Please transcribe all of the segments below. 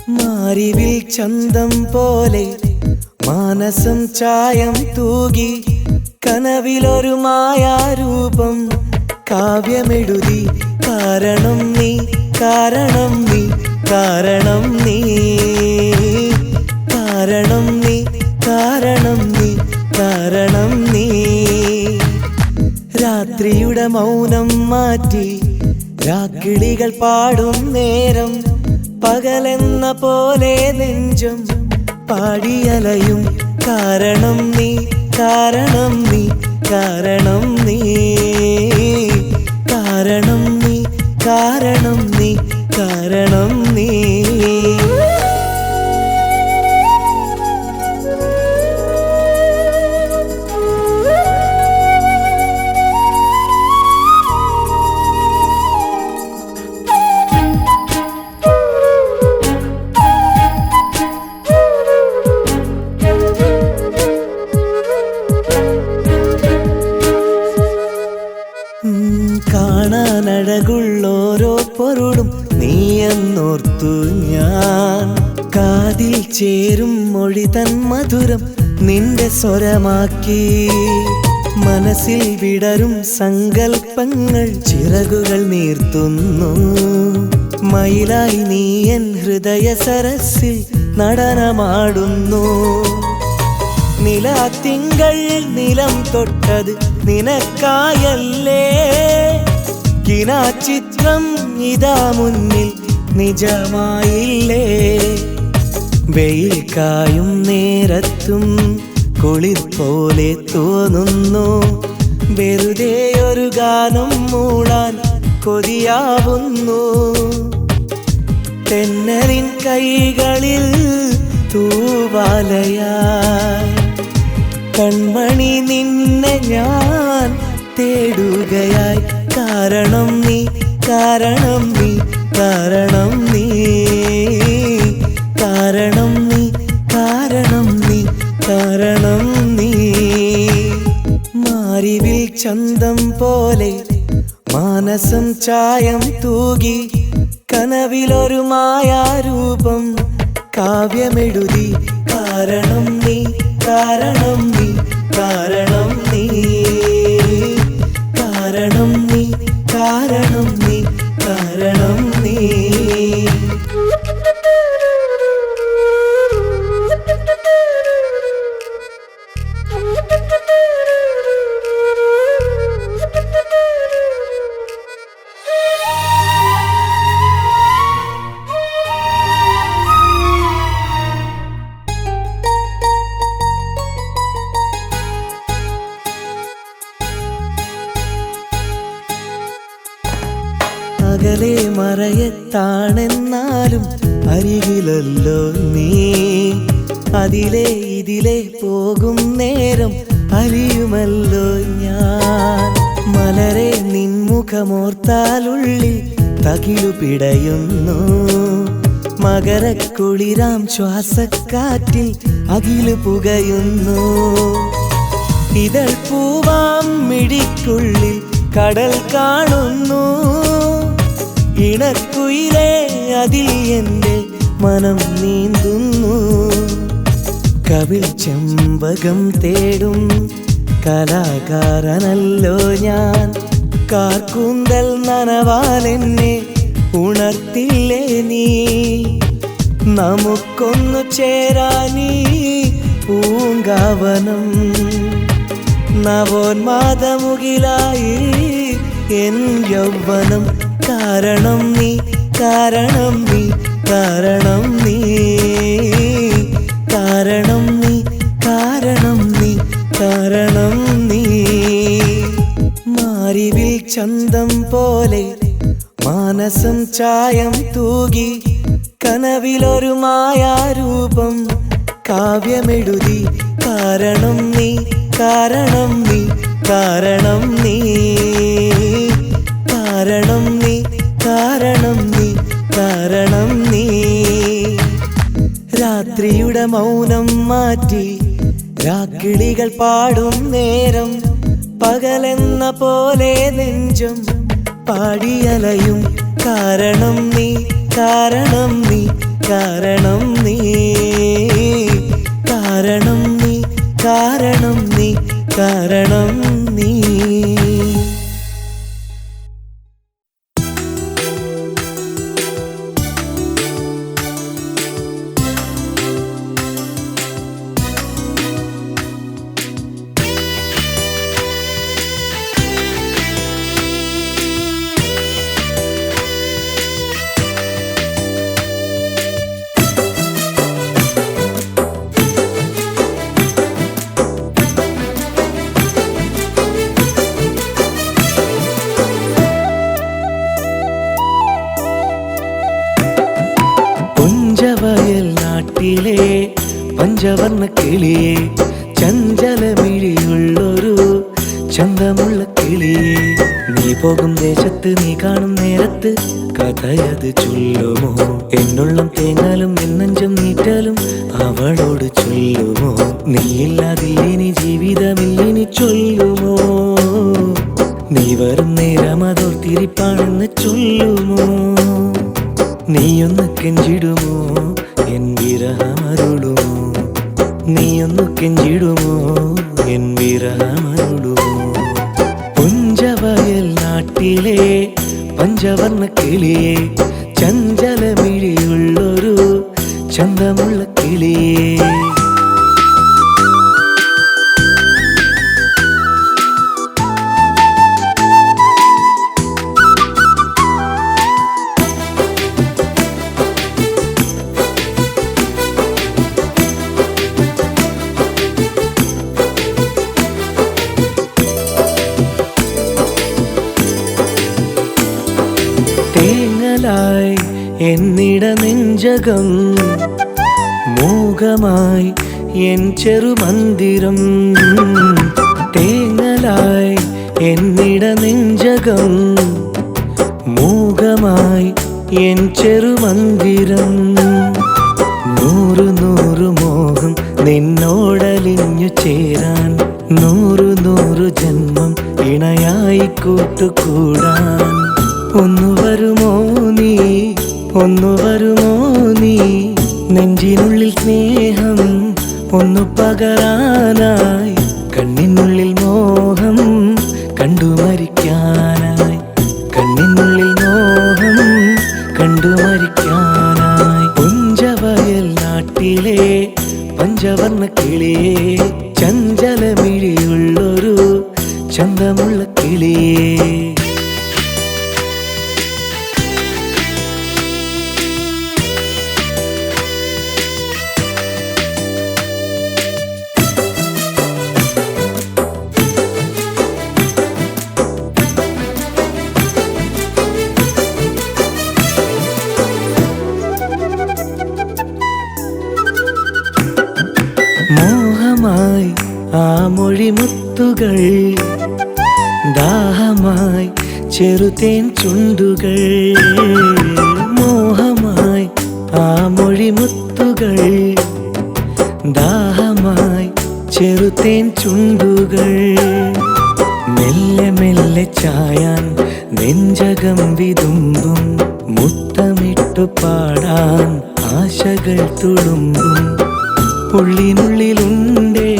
മാരിവിൽ ചന്തം പോലെ മാനസം ചായം തൂകി കനവിലൊരു മായാരൂപം കാവ്യമെഴുതി. കാരണം നീ, കാരണം നീ, കാരണം നീ, കാരണം നീ, കാരണം നീ, കാരണം നീ. രാത്രിയുടെ മൗനം മാറ്റി രാക്കിളികൾ പാടും നേരം പകലെന്ന പോലെ നെഞ്ചം പാടിയലയും. കാരണം നീ, കാരണം നീ, കാരണം നീ, കാരണം നീ, കാരണം നീ, കാരണം നീ. കാണാനഴകുള്ളോരോ പൊരുളും നീയെന്നോർത്തു ഞാൻ. കാതിൽ ചേരും മൊഴി തൻ മധുരം നിന്റെ സ്വരമാക്കി. മനസ്സിൽ വിടരും സങ്കൽപ്പങ്ങൾ ചിറകുകൾ നീർത്തുന്നു. മയിലായി നീ എൻ ഹൃദയ സരസിൽ നടനമാടുന്നു. നിലാത്തിങ്കൾ നിലം തൊട്ടത് നിനക്കായല്ലേ. കിനാചിത്രം ഇതാ മുന്നിൽ നിജമായില്ലേ. വെയിൽ കായും നേരത്തും കുളിർ പോലെ തോന്നുന്നു. വെറുതെ ഒരു ഗാനം മൂളാൻ കൊതിയാവുന്നു. തെന്നലിൻ കൈകളിൽ തൂവാലയായി കൺമണി നിന്നെ ഞാൻ തേടുകയായി. കാരണം നീ, കാരണം നീ, കാരണം നീ, കാരണം നീ, കാരണം നീ, കാരണം നീ. മാരിവിൽ ചന്തം പോലെ മാനസം ചായം തൂകി കനവിലൊരു മായാരൂപം കാവ്യമെഴുതി. കാരണം നീ, കാരണം നീ, കാരണം നീ, കാരണം നീ, കാരണം നീ, കാരണം നീ. അകലെ മറയത്താണെന്നാലും അരികിലല്ലോ നീ. അതിലെ ഇതിലെ പോകും നേരം അറിയുമല്ലോ ഞാൻ. മലരെ നിൻമുഖമോർത്താലുള്ളിൽ തകിലു പിടയുന്നു. മകരക്കുളിരാം ശ്വാസക്കാറ്റിൽ അകിലു പുകയുന്നു. ഇതൾ പൂവാം മിഴിക്കുള്ളിൽ കടൽ കാണുന്നു. ഇണക്കുയിലേ അതിൽ എൻ്റെ മനം നീന്തുന്നു. കവിൾ ചെമ്പകം തേടും കലാകാരനല്ലോ ഞാൻ. കാർക്കൂന്തൽ നനവാലെന്നെ ഉണർത്തില്ലേ നീ. നമുക്കൊന്നു ചേരാനീ പൂങ്കാവനം. നവോന്മാദമുകിലായി എൻ യൗവനം. കാരണം നീ, കാരണം നീ, കാരണം നീ, കാരണം നീ, കാരണം നീ, കാരണം നീ. മാരിവിൽ ചന്തം പോലെ മാനസം ചായം തൂകി കനവിലൊരു മായാരൂപം കാവ്യമെഴുതി. കാരണം നീ, കാരണം നീ, കാരണം നീ, കാരണം നീ, കാരണം നീ, കാരണം നീ. രാത്രിയുടെ മൗനം മാറ്റി രാക്കിളികൾ പാടും നേരം പകലെന്ന പോലെ നെഞ്ചം പാടിയലയും. കാരണം നീ, കാരണം നീ, കാരണം നീ കാരണം നീ കാരണം നീ കാരണം നീ പഞ്ചവയൽ നാട്ടിലെ പഞ്ചവർണ്ണ കിളിയെ ചഞ്ചലമിഴിയുള്ളൊരു ചന്തമുള്ള കിളിയെ നീ പോകും ദേശത്ത് നീ കാണും നേരത്ത് കഥയത് ചൊല്ലുമോ എന്നുള്ളം തേങ്ങാലും എന്നഞ്ചും നീറ്റാലും അവളോട് ചൊല്ലുമോ നീയില്ലാതില്ലിനി ജീവിതമില്ലിനി ചൊല്ലുമോ നീ വരും നേരം അതോർത്തിരിപ്പാണെന്ന് ചൊല്ലുമോ നീയൊന്ന് കെഞ്ചിടുമോ എൻ വിരഹമരുളുമോ നീയൊന്നു കെഞ്ചിടുമോ എൻ വിരഹമരുളുമോ പുഞ്ചവയൽ നാട്ടിലെ പഞ്ചവർണ്ണ കിളിയെ ചഞ്ചലമിഴിയുള്ളൊരു ചന്തമുള്ള കിളിയെ തേങ്ങലായി എന്നിട നെഞ്ചകം മൂകമായി എൻ ചെറുമന്ദിരം തേങ്ങലായി എന്നിട നെഞ്ചകം മൂകമായി എൻ ചെറുമന്ദിരം നൂറു നൂറു മോഹം നിന്നോടലിഞ്ഞു ചേരാൻ നൂറു നൂറു ജന്മം ഇണയായി കൂട്ടുകൂടാൻ ഒന്നു വരുമോ നീ ഒന്നു വരുമോ നീ നെഞ്ചിനുള്ളിൽ സ്നേഹം ഒന്നു പകരാനായി കണ്ണിനുള്ളിൽ മോഹം കണ്ടു മരിക്കാനായി കണ്ണിനുള്ളിൽ മോഹം കണ്ടു മരിക്കാനായി പുഞ്ചവയൽ നാട്ടിലെ പഞ്ചവർണ്ണ കിളിയെ ചഞ്ചലമിഴിയുള്ളൊരു ചന്തമുള്ള കിളിയെ മോഹമായി ആ മൊഴിമുത്തുകൾ ദാഹമായി ചെറുതേൻ ചുണ്ടുകൾ മോഹമായി ആ മൊഴിമുത്തുകൾ ദാഹമായി ചെറുതേൻ ചുണ്ടുകൾ മെല്ലെ മെല്ലെ ചായാൻ നെഞ്ചകം വിതുമ്പും മുത്തമിട്ടു പാടാൻ ആശകൾ തുളുമ്പും ഉള്ളിനുള്ളിലുണ്ടേ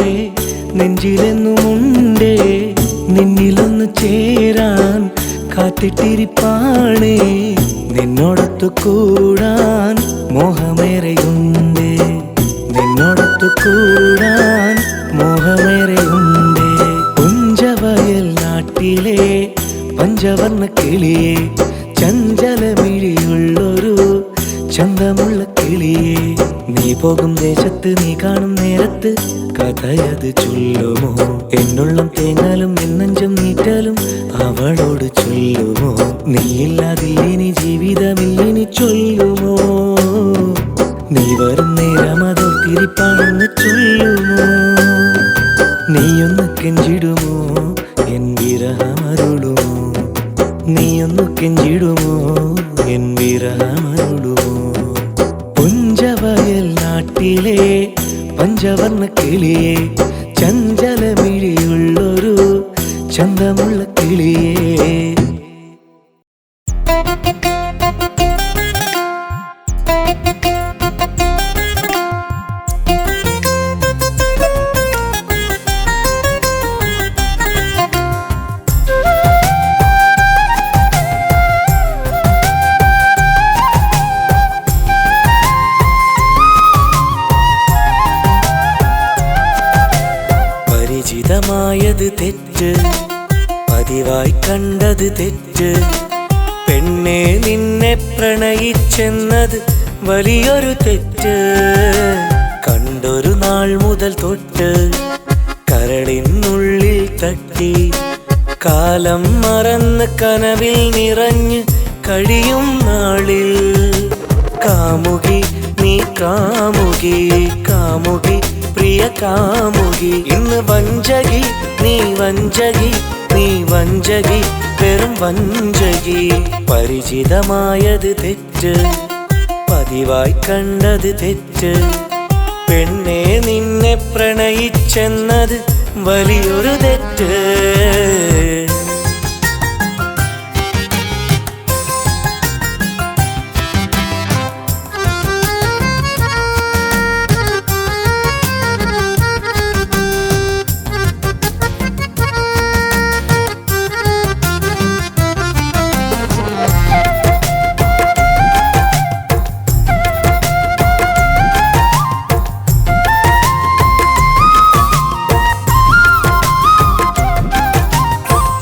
നെഞ്ചിലെന്നുമുണ്ടേ നിന്നിലൊന്നു ചേരാൻ കാത്തിട്ടിരിപ്പാണേ നിന്നോടൊത്തു കൂടാൻ മോഹമേറെയുണ്ടേ നിന്നോടൊത്തു കൂടാൻ മോഹമേറെയുണ്ടേ പുഞ്ചവയൽ നാട്ടിലെ പഞ്ചവർണ്ണ കിളിയെ ചഞ്ചലമിഴിയുള്ളൊരു ചന്തമുള്ള കിളിയെ നീ പോകും ദേശത്ത് നീ കാണും നേരത്ത് കഥയത് ചൊല്ലുമോ എന്നുള്ളം തേങ്ങാലും എന്നഞ്ചും നീറ്റാലും അവളോട് ചൊല്ലുമോ നീയില്ലാതില്ലിനി ജീവിതമില്ലിനി ചൊല്ലുമോ നീ വരും നേരം അതോർത്തിരിപ്പാണെന്ന് ചൊല്ലുമോ നീയൊന്ന് കെഞ്ചിടുമോ എൻ വിരഹമരുളുമോ നീയൊന്നു കെഞ്ചിടുമോ എൻ വിരഹമരുളുമോ പുഞ്ചവയൽ നാട്ടിലെ പഞ്ചവർണ്ണ കിളിയെ ചഞ്ചലമിഴിയുള്ളൊരു ചന്തമുള്ള കിളിയെ പതിവായത് തെറ്റ്, പതിവായി കണ്ടത് തെറ്റ്. പെണ്ണെ നിന്നെ പ്രണയിച്ചെന്നത് വലിയൊരു തെറ്റ്. കണ്ടൊരു നാൾ മുതൽ തൊട്ട് കരളിനുള്ളിൽ തട്ടി, കാലം മറന്ന് കനവിൽ നിറഞ്ഞ് കഴിയും നാളിൽ. കാമുകി നീ കാമുകി, കാമുകി പ്രിയ കാമുകി. ഇന്ന് വഞ്ചകി നീ വഞ്ചകി, നീ വഞ്ചകി വെറും വഞ്ചകി. പരിചിതമായത് തെറ്റ്, പതിവായി കണ്ടത് തെറ്റ്. പെണ്ണെ നിന്നെ പ്രണയിച്ചെന്നത് വലിയൊരു തെറ്റ്.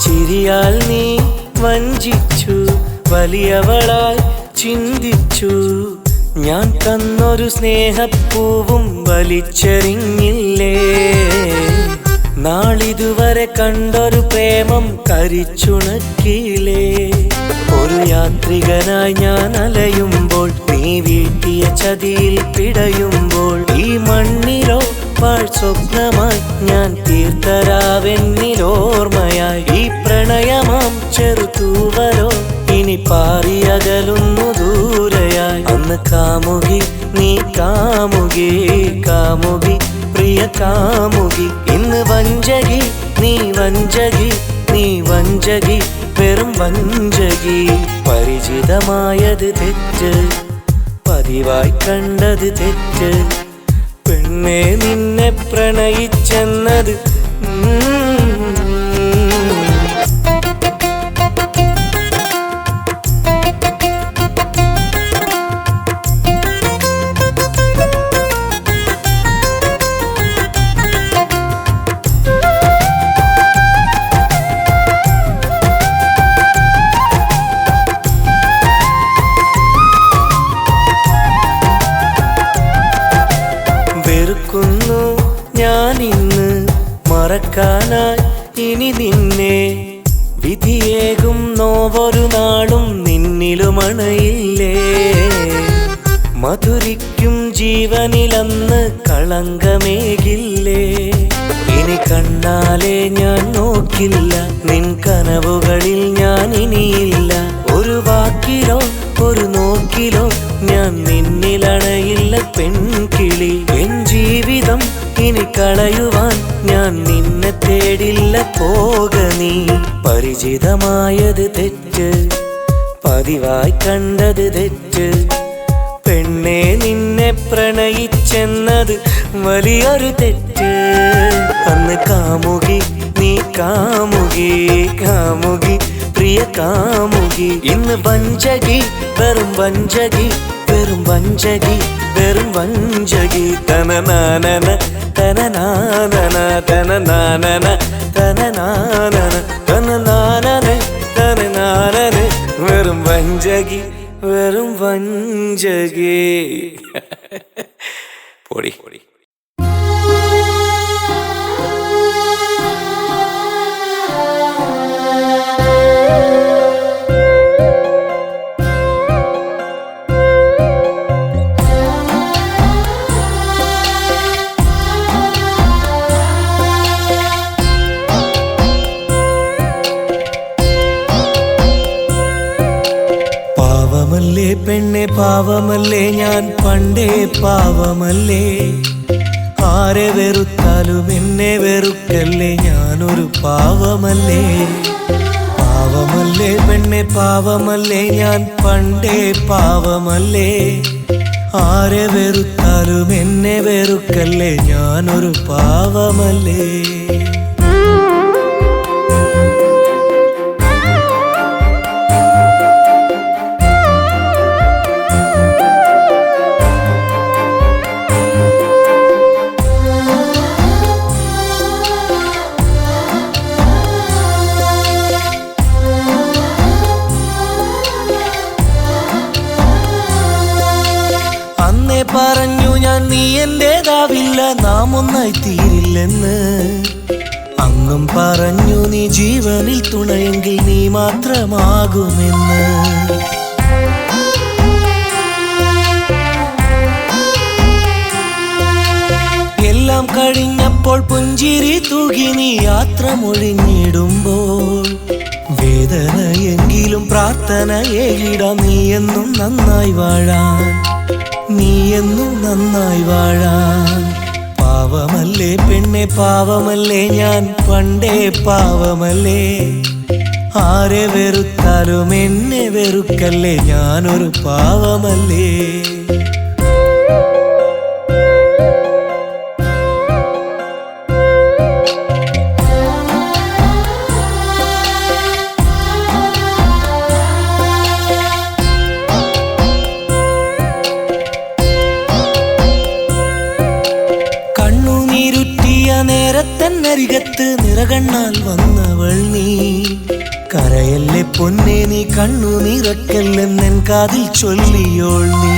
ചിരിയാൽ നീ വഞ്ചിച്ചു, വലിയവളായി ചിന്തിച്ചു. ഞാൻ തന്നൊരു സ്നേഹപ്പൂവും വലിച്ചെറിഞ്ഞില്ലേ. നാളിതുവരെ കണ്ടൊരു പ്രേമം കരിച്ചുണക്കിയില്ലേ. ഒരു യാത്രികനായി ഞാൻ അലയുമ്പോൾ, നീ വീട്ടിയ ചതിയിൽ പിടയുമ്പോൾ, ഈ മണ്ണിലോ പാഴ് സ്വപ്നമായി ഞാൻ തീർത്തരാവെന്നിലോർമ്മയായി. ഈ പ്രണയമാം ചെറുതൂവലോ ഇനി പാറിയകലുന്നു ദൂരയായി. അന്ന് കാമുകി നീ കാമുകി, കാമുകി പ്രിയ കാമുകി. ഇന്ന് വഞ്ചകി നീ വഞ്ചകി, നീ വഞ്ചകി വെറും വഞ്ചകി. പരിചിതമായത് തെറ്റ്, പതിവായി കണ്ടത് തെറ്റ്. പെണ്ണെ നിന്നെ പ്രണയിച്ചെന്നത് വെറുക്കുന്നു ഞാനിന്ന് മറക്കാനായി ഇനി നിന്നെ. വിധിയേകും നോവൊരു നാളും നിന്നിലുമണയില്ലേ. മധുരിക്കും ജീവനിലന്ന് കളങ്കമേകില്ലേ. ഇനി കണ്ണാലെ ഞാൻ നോക്കില്ല, നിൻ കനവുകളിൽ ഞാൻ ഇനിയില്ല. ഒരു വാക്കിലോ ഒരു നോക്കിലോ ഞാൻ നിന്നിലണയില്ല പെൺകിളി. എൻ ജീവിതം ഇനി കളയുവാൻ ഞാൻ നിന്നെ തേടില്ല, പോക നീ. പരിചിതമായത് തെറ്റ്, പതിവായി കണ്ടത് തെറ്റ്. പെണ്ണെ നിന്നെ പ്രണയിച്ചെന്നത് വലിയൊരു തെറ്റ്. അന്ന് കാമുകി നീ കാമുകി, കാമുകി പ്രിയ കാമുകി. ഇന്ന് വഞ്ചകി വെറും വഞ്ചകി, വെറും വഞ്ചകി വെറും വഞ്ചകി. തനനാനന തനനാനന തനനാനന തനനാനന തനനാനന തനനാനന വെറും വഞ്ചകി വെറും വഞ്ചകി. പൊടി പൊടി. പാവമല്ലേ പെണ്ണെ പാവമല്ലേ, ഞാൻ പണ്ടേ പാവമല്ലേ. ആരെ വെറുത്താലും എന്നെ വെറുക്കല്ലേ, ഞാനൊരു പാവമല്ലേ. പാവമല്ലേ പെണ്ണെ പാവമല്ലേ, ഞാൻ പണ്ടേ പാവമല്ലേ. ആരെ വെറുത്താലും എന്നെ വെറുക്കല്ലേ, ഞാനൊരു പാവമല്ലേ. അന്നേ പറഞ്ഞു ഞാൻ നീ എന്റേതാവില്ല, നാം ഒന്നായി തീരില്ലെന്ന്. അങ്ങും പറഞ്ഞു നീ ജീവനിൽ തുണയെങ്കിൽ നീ മാത്രമാകുമെന്ന്. എല്ലാം കഴിഞ്ഞപ്പോൾ പുഞ്ചിരി തൂകി നീ യാത്ര മൊഴിഞ്ഞിടുമ്പോൾ, വേദനയെങ്കിലും പ്രാർത്ഥനയേകിടാം നീ എന്നും നന്നായി വാഴാൻ, നീ എന്നും നന്നായി വാഴാൻ. പാവമല്ലേ പെണ്ണെ പാവമല്ലേ ഞാൻ പണ്ടേ പാവമല്ലേ, ആരെ വെറുത്താലും എന്നെ വെറുക്കല്ലേ, ഞാനൊരു പാവമല്ലേ. നേരത്തന്നരികത്ത് നിറകണ്ണാൽ വന്നവൾ നീ, കരയല്ലേ പൊന്നെ നീ കണ്ണു നിറക്കല്ലെന്നെൻ കാതിൽ ചൊല്ലിയോൾ നീ.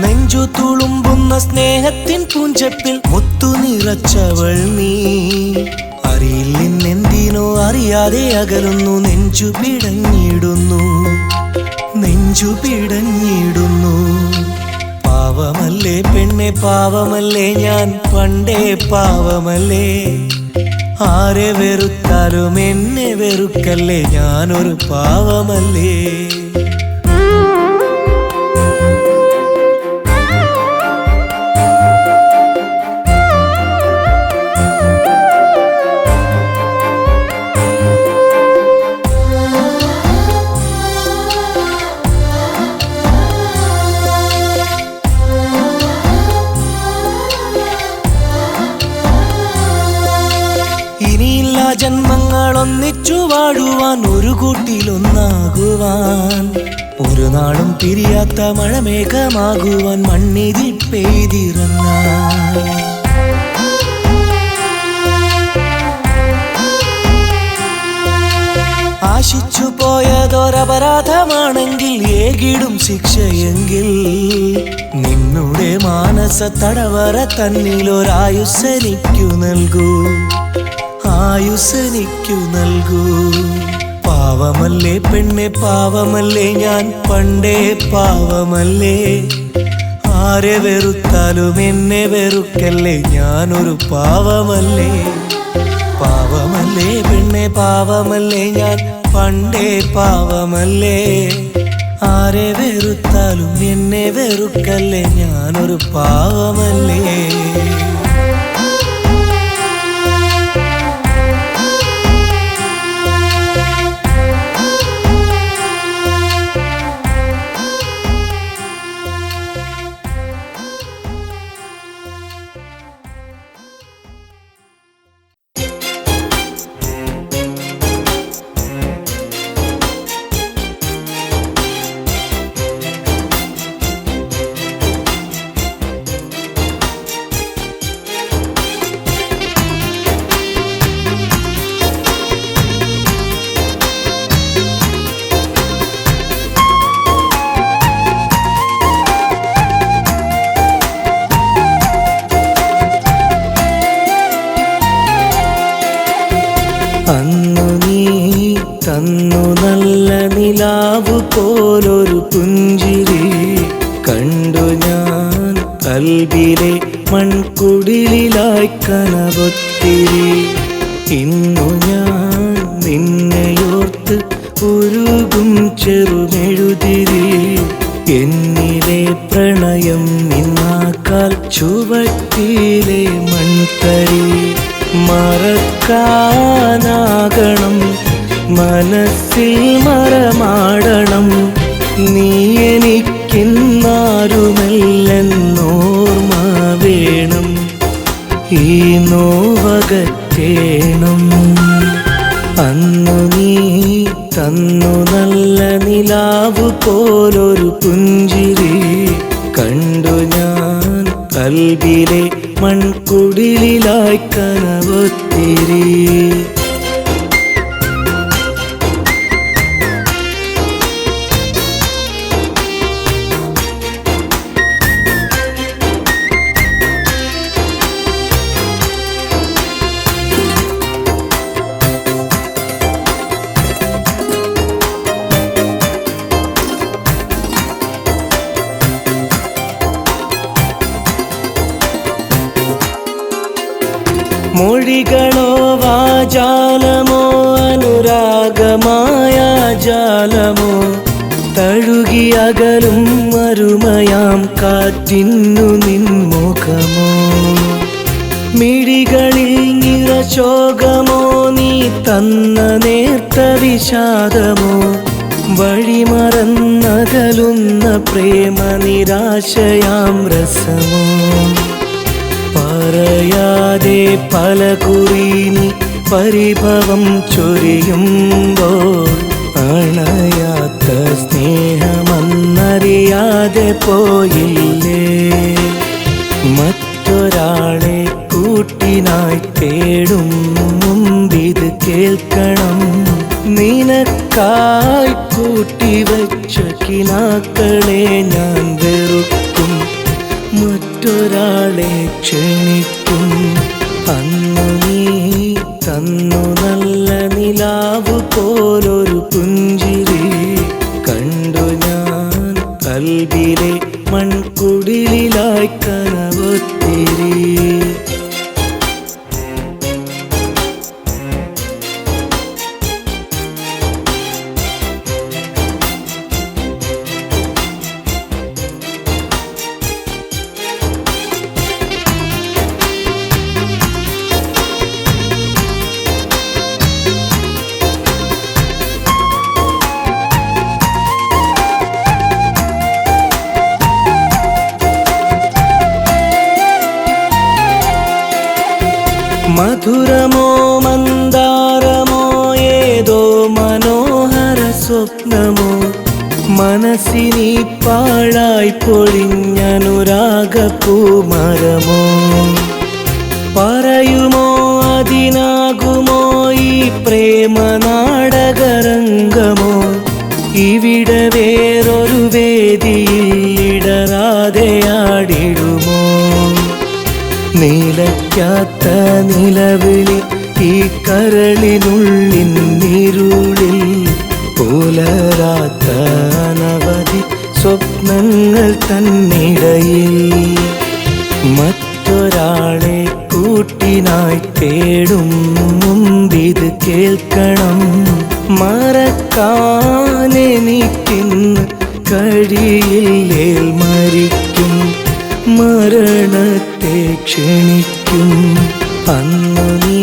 നെഞ്ചു തുളുമ്പുന്ന സ്നേഹത്തിൻ പൂഞ്ചപ്പിൽ മുത്തു നിറച്ചവൾ നീ, അറിയില്ലെന്തിനോ അറിയാതെ അകലുന്നു, നെഞ്ചു പിടഞ്ഞിടുന്നു, നെഞ്ചു പിടഞ്ഞിടുന്നു. പാവമല്ലേ പെണ്ണെ പാവമല്ലേ ഞാൻ പണ്ടേ പാവമല്ലേ, ആരെ വെറുത്താലും എന്നെ വെറുക്കല്ലേ, ഞാനൊരു പാവമല്ലേ. ജന്മങ്ങൾ ഒന്നിച്ചു വാഴുവാൻ, ഒരു കൂട്ടിലൊന്നാകുവാൻ, ഒരു നാളും പിരിയാത്ത മഴമേഘമാകുവാൻ, മണ്ണിതിൽ പെയ്തിറങ്ങാൻ. ആശിച്ചു പോയതൊരപരാധമാണെങ്കിൽ ഏകിടും ശിക്ഷയെങ്കിൽ, നിന്നുടെ മാനസ തടവറ തന്നിലൊരായുസ്സെനിക്കു നൽകൂ, ആയുസ്സെനിക്കു നൽകൂ. പാവമല്ലേ പെണ്ണെ പാവമല്ലേ ഞാൻ പണ്ടേ പാവമല്ലേ, ആരെ വെറുത്താലും എന്നെ വെറുക്കല്ലേ, ഞാനൊരു പാവമല്ലേ. പാവമല്ലേ പെണ്ണെ പാവമല്ലേ ഞാൻ പണ്ടേ പാവമല്ലേ, ആരെ വെറുത്താലും എന്നെ വെറുക്കല്ലേ, ഞാനൊരു പാവമല്ലേ. അന്നു നീ തന്നു നല്ല നിലാവ് പോലൊരു പുഞ്ചിരി കണ്ടു ഞാൻ, കൽബിലെ മൺകുടിലായി കനവൊത്തിരി. ഇന്നു ഞാൻ നിന്നെയോർത്ത് ഉരുകും ചെറുമെഴുതിരി, എന്നിലെ പ്രണയം നിന്നാക്കാൽ ചുവട്ടിലെ മൺതരി. മറക്കാനാകണം മനസ്സിൽ മറമാടണം, നീ എനിക്കെന്നാരുമല്ലെന്നോർമ്മ വേണം, ഈ നോവകറ്റേണം. അന്നു നീ തന്നു നല്ല നിലാവ് പോലൊരു പുഞ്ചിരി കണ്ടു ഞാൻ, കൽബിലെ മൺകുടിലായി കനവൊത്തിരി. ഭാവജാലമോ അനുരാഗമായ ജാലമോ തഴുകിയകലും മരുമയാം കാറ്റിന്നു നിൻമുഖമോ മിഴികളിൽ നിറശോകമോ നീ തന്ന നേർത്ത വിഷാദമോ വഴിമറന്നകലുന്ന പ്രേമ നിരാശയാം രസമോ പറയാതെ പല കുറിനി പരിഭവം ചൊരിയുമ്പോൾ അണയാത്ത സ്നേഹമെന്നറിയാതെ പോയില്ലേ മറ്റൊരാളെ കൂട്ടിനായി തേടും മുമ്പിത് കേൾക്കണം നിനക്കായി കൂട്ടിവച്ച കിനാക്കളെ ഞാൻ വെറുക്കും മറ്റൊരാളെ ക്ഷണിക്കും അന്നു നീ തന്നു നല്ല നിലാവ് പോലൊരു പുഞ്ചിരി കണ്ടു ഞാൻ കൽബിലെ മൺകുടിലായി കനവൊത്തിരി മധുരമോ മന്ദാരമോ ഏതോ മനോഹര സ്വപ്നമോ മനസ്സിനി പാഴായി പൊഴിഞ്ഞനുരാഗപ്പൂമരമോ പറയുമോ അതിനാകുമോ ഈ പ്രേമ നാടകരംഗമോ ഇവിടെ വേറൊരു വേദിയിൽ ഇടറാതെ ആടിടുമോ നിലയ്ക്കാത്ത നിലവിളി ഈ കരളിനുള്ളിരുളിൽ പുലരാത്ത അനവധി സ്വപ്നങ്ങൾ തന്നിടയിൽ മറ്റൊരാളെ കൂട്ടിനായി തേടും മുമ്പിത് കേൾക്കണം മറക്കാനെനിക്കിന്ന് കഴിയില്ലേൽ മരിക്കും മരണത്തെ ക്ഷണിക്കും അന്നു നീ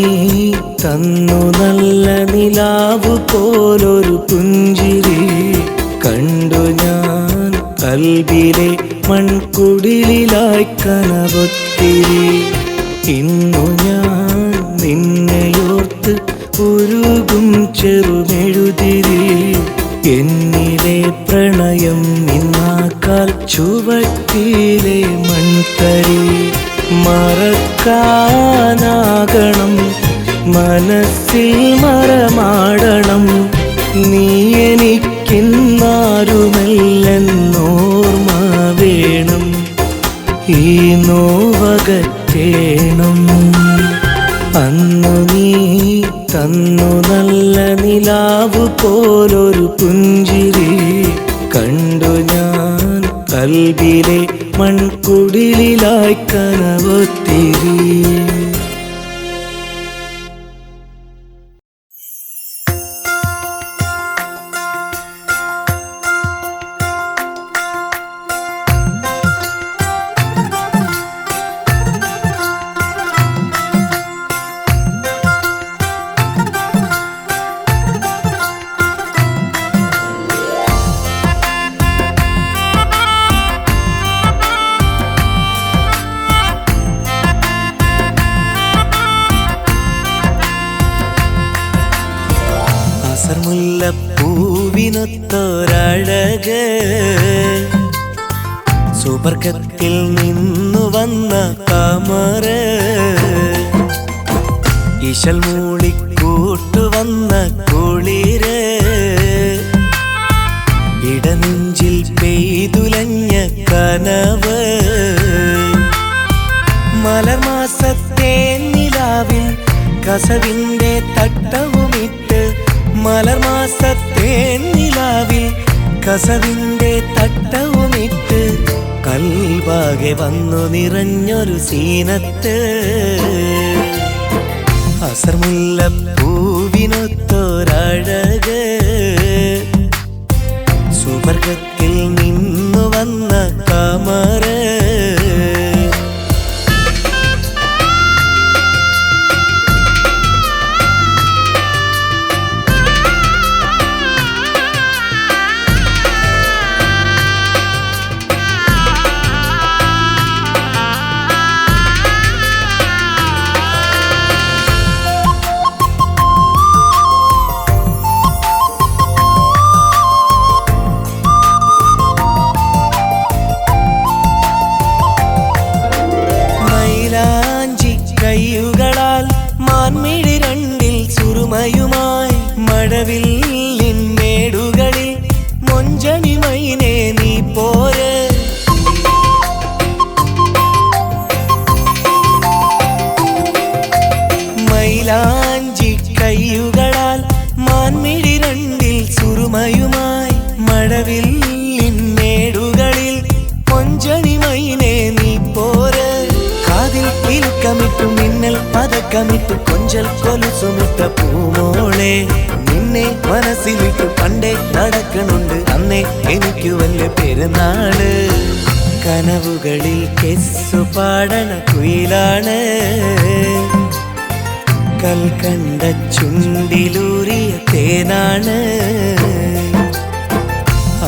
തന്നു നല്ല നിലാവ് പോലൊരു പുഞ്ചിരി കണ്ടു ഞാൻ കൽബിലെ മൺകുടിലായി കനവൊത്തിരി ഇന്നു ഞാൻ നിന്നെയോർത്ത് ഉരുകും ചെറുമെഴുതിരി എന്നിലെ പ്രണയം നിന്നാക്കാൽ ചുവട്ടിലെ മൺതരി മറക്കാനാകണം മനസ്സിൽ മറമാടണം നീ എനിക്കിന്നാരുമല്ലെന്നോർമ്മ വേണം ഈ നോവകറ്റേണം അന്നു നീ തന്നു നല്ല നിലാവ് പോലൊരു പുഞ്ചിരി കണ്ടു ഞാൻ കൽബിലെ മൺകുടിലായി കനവൊത്തിരി പൂവിനൊത്തൊരഴക് സുബർഗത്തിൽ നിന്നു വന്ന കമർ ഇശൽ മൂളിക്കൂട്ടുവന്ന കുളിര് ഇടനെഞ്ചിൽ പെയ്തുലഞ്ഞ കനവ് മലർമാസത്തെ നിലാവിൽ കസവിന്റെ തട്ടവുമിട്ട് മലർമാസത്തെ നിലാവിൽ കസവിന്റെ തട്ടവുമിട്ട് കൽവാകെ വന്നു നിറഞ്ഞൊരു സീനത്ത് അസർമുല്ലപ്പൂവിനൊത്തൊരഴക് സുവർഗത്തിൽ നിന്നു വന്ന കമർ കയ്യുകളാൽ മാൻമിഴി രണ്ടിൽ സുറുമയുമായി മഴവില്ലിൻ മേടുകളിൽ മൊഞ്ചണി മൈനേ നീ പോര് മൈലാഞ്ചി കയ്യുകളാൽ മാൻമിഴി രണ്ടിൽ സുറുമയുമായി മഴവില്ലിൻ മേടുകളിൽ മൊഞ്ചണി മൈനേ നീ പോര് ഇലുക്കമിട്ടു മിന്നൽ പതക്കമിട്ടു കൊഞ്ചൽ കൊലുസുമിട്ട പൂമോളെ നിന്നെ മനസ്സിലിട്ടു പണ്ടേ നടക്കണുണ്ട് അന്നേ എനിക്ക് വല്ല പെരുന്നാള് കനവുകളിൽ കെസ്സു പാടണ കുയിലാണ് കൽക്കണ്ട ചുണ്ടിലൂറിയ തേനാണ്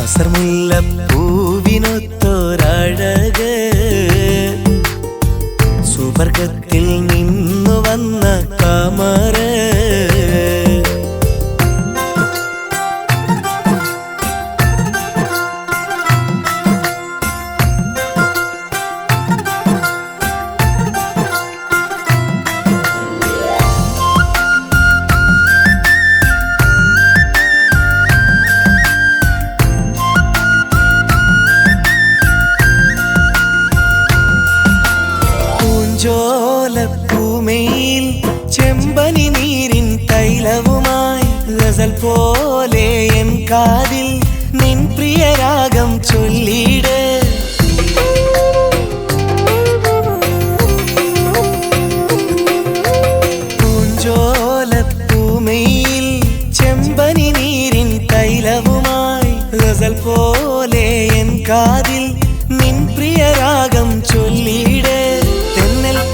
അസർമുല്ലപ്പൂവിനൊത്തൊരഴക് സുവർഗത്തിൽ നിന്നു വന്ന കമർ പൂമയിൽ ചെമ്പനി നീരിൻ തൈലവുമായി ഗസൽ പോലെ എൻ കാതിൽ നിൻ പ്രിയരാഗം ചൊല്ലിട് പൂഞ്ചോലപ്പൂമയിൽ ചെമ്പനി നീരിൻ തൈലവുമായി ഗസൽ പോലെ എൻ കാതിൽ നിൻ പ്രിയരാഗം ചൊല്ലിട്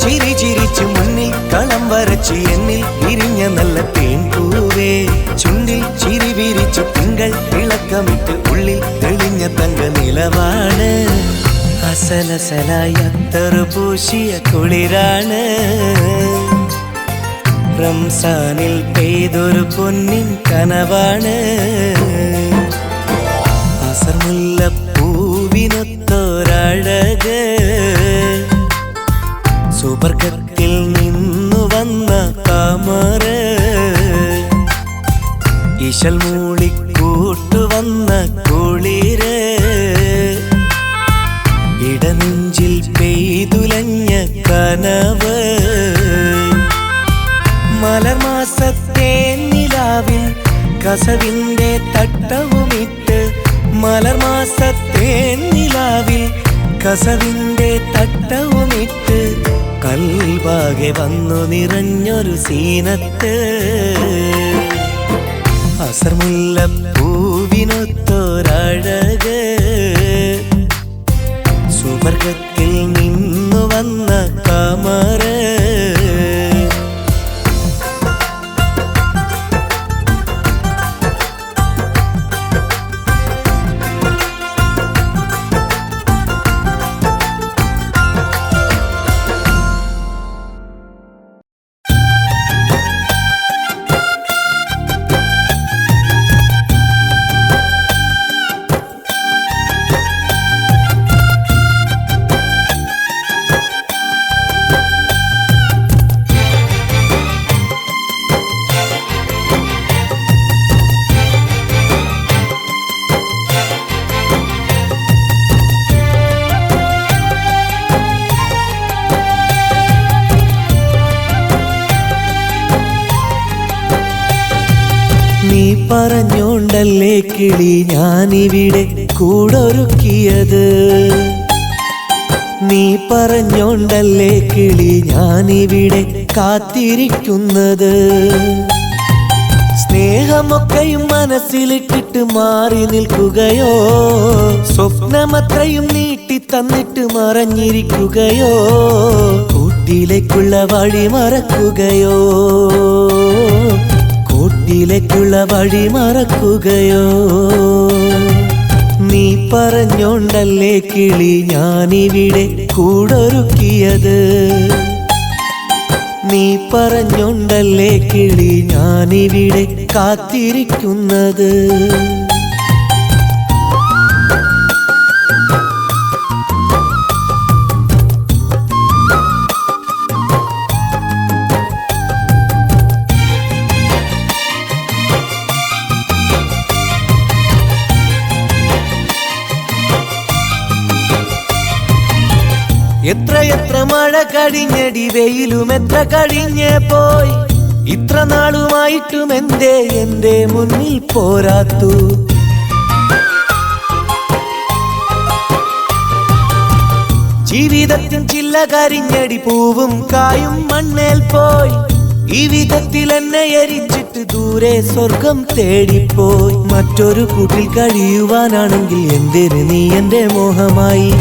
ചിരി ചിരിച്ചു മുന്നിൽ കളം വരച്ച് എന്നിൽ വിരിഞ്ഞ നല്ല തേൻപൂവേ ചുണ്ടിൽ ചിരി വിരിച്ചു തിങ്കൾ തിളക്കമിട്ട് ഉള്ളിൽ തെളിഞ്ഞ തങ്ക നിലവാണ് അസലസലായി അത്തറു പൂശിയ കുളിരാണ് റംസാനിൽ പെയ്തൊരു പൊന്നിൻ കനവാണ് അസർമുല്ലപ്പൂവിനൊത്തൊരഴക് സുവർഗത്തിൽ നിന്നു വന്ന കമർ ഇശൽ മൂളിക്കൂട്ടുവന്ന കുളിര് ഇടനെഞ്ചിൽ പെയ്തുലഞ്ഞ കനവ് മലർമാസത്തെ നിലാവിൽ കസവിന്റെ തട്ടവുമിട്ട് മലർമാസത്തെ നിലാവിൽ കസവിന്റെ തട്ടവുമിട്ട് കൽവാകെ വന്നു നിറഞ്ഞൊരു സീനത്ത് അസർമുല്ലപ്പൂവിനൊത്തൊരഴക് സുവർഗത്തിൽ നിന്നു വന്ന കമർ പറഞ്ഞോണ്ടല്ലേ കിളി ഞാനിവിടെ കൂടൊരുക്കിയത്. നീ പറഞ്ഞോണ്ടല്ലേ കിളി ഞാനിവിടെ കാത്തിരിക്കുന്നത്. സ്നേഹമൊക്കെയും മനസ്സിലിട്ടിട്ട് മാറി നിൽക്കുകയോ, സ്വപ്നമത്രയും നീട്ടി തന്നിട്ട് മറഞ്ഞിരിക്കുകയോ, കൂട്ടിലേക്കുള്ള വഴി മറക്കുകയോ, കൂട്ടിലേക്കുള്ള വഴി മറക്കുകയോ. നീ പറഞ്ഞോണ്ടല്ലേ കിളി ഞാനിവിടെ കൂടൊരുക്കിയത്, നീ പറഞ്ഞോണ്ടല്ലേ കിളി ഞാനിവിടെ കാത്തിരിക്കുന്നത്. എത്ര മഴ കഴിഞ്ഞടി, വെയിലും എത്ര കഴിഞ്ഞേ പോയി, ഇത്ര നാളുമായിട്ടും എന്റെ മുന്നിൽ പോരാത്തു. ജീവിതത്തിൻ ചില്ല കരിഞ്ഞടി, പൂവും കായും മണ്ണേൽ പോയി, ഈ വിധത്തിൽ എന്നെ എരിച്ചിട്ട് ദൂരെ സ്വർഗം തേടിപ്പോയി. മറ്റൊരു കൂട്ടിൽ കഴിയുവാനാണെങ്കിൽ എന്തിന് നീ എന്റെ മോഹമായി,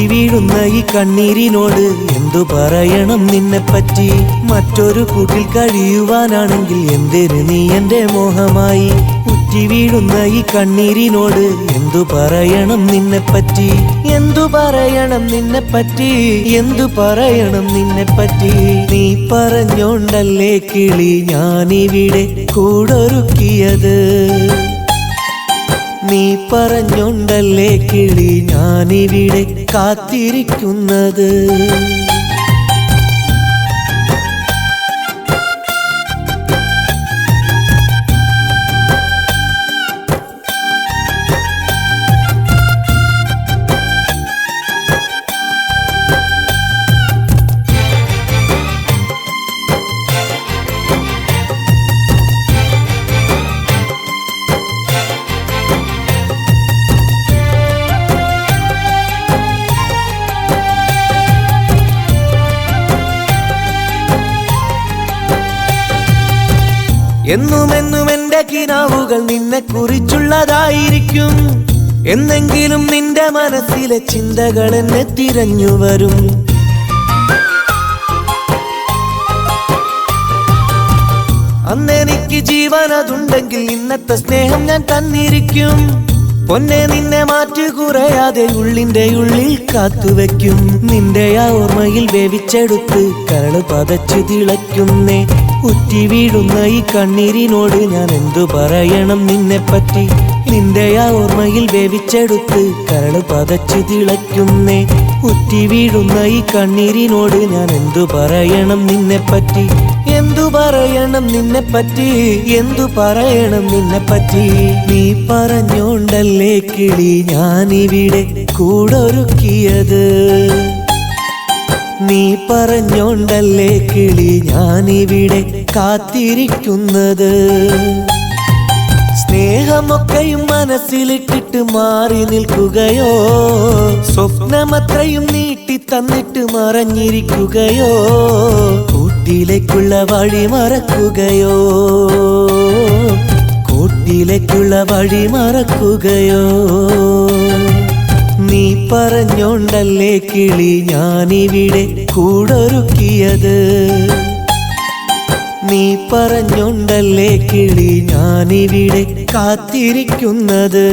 വീഴുന്ന ഈ കണ്ണീരിനോട് എന്തു പറയണം നിന്നെപ്പറ്റി. മറ്റൊരു കൂട്ടിൽ കഴിയുവാനാണെങ്കിൽ എന്തിന് നീ എന്റെ മോഹമായി, ഉറ്റി വീഴുന്ന ഈ കണ്ണീരിനോട് എന്തു പറയണം നിന്നെപ്പറ്റി, എന്തു പറയണം നിന്നെപ്പറ്റി, എന്തു പറയണം നിന്നെപ്പറ്റി. നീ പറഞ്ഞോണ്ടല്ലേ കിളി ഞാനിവിടെ കൂടൊരുക്കിയത്, നീ പറഞ്ഞോണ്ടല്ലേ കിളി ഞാനിവിടെ കാത്തിരിക്കുന്നത്. എന്നുമെന്നും എന്റെ കിനാവുകൾ നിന്നെ കുറിച്ചുള്ളതായിരിക്കും, എന്നെങ്കിലും നിന്റെ മനസ്സിലെ ചിന്തകൾ എന്നെ തിരഞ്ഞു വരും. അന്നെനിക്ക് ജീവൻ അതുണ്ടെങ്കിൽ ഇന്നത്തെ സ്നേഹം ഞാൻ തന്നിരിക്കും. പൊന്നെ നിന്നെ മാറ്റി കുറയാതെ ഉള്ളിന്റെ ഉള്ളിൽ കാത്തുവെക്കും. നിന്റെ ആ ഓർമ്മയിൽ വേവിച്ചെടുത്ത് കരള് പതച്ചു തിളയ്ക്കുന്നേ. ഉറ്റി വീഴുന്ന ഈ കണ്ണീരിനോട് ഞാൻ എന്തു പറയണം നിന്നെപ്പറ്റി. നിന്റെ ആ ഓർമ്മയിൽ വേവിച്ചെടുത്ത് കരള് പതച്ചു തിളയ്ക്കുന്നേ. ഉറ്റി വീഴുന്ന ഈ കണ്ണീരിനോട് ഞാൻ എന്തു പറയണം നിന്നെപ്പറ്റി, എന്തു പറയണം നിന്നെപ്പറ്റി, എന്തു പറയണം നിന്നെപ്പറ്റി. നീ പറഞ്ഞോണ്ടല്ലേ കിളി ഞാനിവിടെ കൂടൊരുക്കിയത്, നീ പറഞ്ഞോണ്ടല്ലേ കിളി ഞാനിവിടെ കാത്തിരിക്കുന്നത്. സ്നേഹമൊക്കെയും മനസ്സിലിട്ടിട്ട് മാറി നിൽക്കുകയോ, സ്വപ്നമത്രയും നീട്ടി തന്നിട്ട് മറഞ്ഞിരിക്കുകയോ, കൂട്ടിലേക്കുള്ള വഴി മറക്കുകയോ, കൂട്ടിലേക്കുള്ള വഴി മറക്കുകയോ. നീ പറഞ്ഞോണ്ടല്ലേ കിളി ഞാനിവിടെ കൂടൊരുക്കിയത്, നീ പറഞ്ഞോണ്ടല്ലേ കിളി ഞാനിവിടെ കാത്തിരിക്കുന്നത്.